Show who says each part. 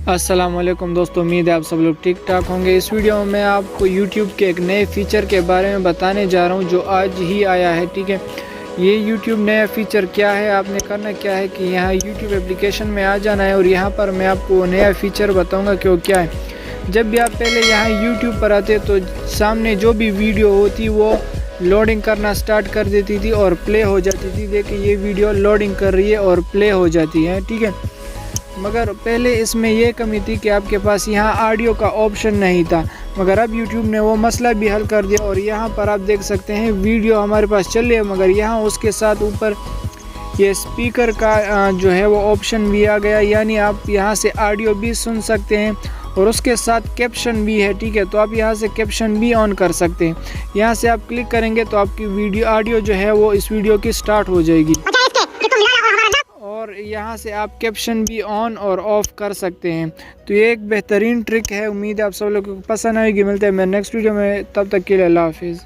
Speaker 1: अस्सलाम वालेकुम दोस्तों, उम्मीद है आप सब लोग ठीक ठाक होंगे। इस वीडियो में मैं आपको YouTube के एक नए फीचर के बारे में बताने जा रहा हूं जो आज ही आया है। ठीक है, ये YouTube नया फीचर क्या है, आपने करना क्या है कि यहाँ YouTube एप्लीकेशन में आ जाना है और यहाँ पर मैं आपको नया फीचर बताऊंगा कि वो क्या है। जब भी आप पहले यहाँ YouTube पर आते तो सामने जो भी वीडियो होती वो लोडिंग करना स्टार्ट कर देती थी और प्ले हो जाती थी। देखिए ये वीडियो लोडिंग कर रही है और प्ले हो जाती है। ठीक है, मगर पहले इसमें ये कमी थी कि आपके पास यहाँ ऑडियो का ऑप्शन नहीं था, मगर अब YouTube ने वो मसला भी हल कर दिया और यहाँ पर आप देख सकते हैं वीडियो हमारे पास चल रही है, मगर यहाँ उसके साथ ऊपर ये स्पीकर का जो है वो ऑप्शन भी आ गया, यानी आप यहाँ से ऑडियो भी सुन सकते हैं और उसके साथ कैप्शन भी है। ठीक है, तो आप यहाँ से कैप्शन भी ऑन कर सकते हैं। यहाँ से आप क्लिक करेंगे तो आपकी वीडियो ऑडियो जो है वो इस वीडियो की स्टार्ट हो जाएगी और यहाँ से आप कैप्शन भी ऑन और ऑफ कर सकते हैं। तो ये एक बेहतरीन ट्रिक है। उम्मीद है आप सब लोगों को पसंद आएगी। मिलते हैं मेरे नेक्स्ट वीडियो में, तब तक के लिए अल्लाह हाफिज़।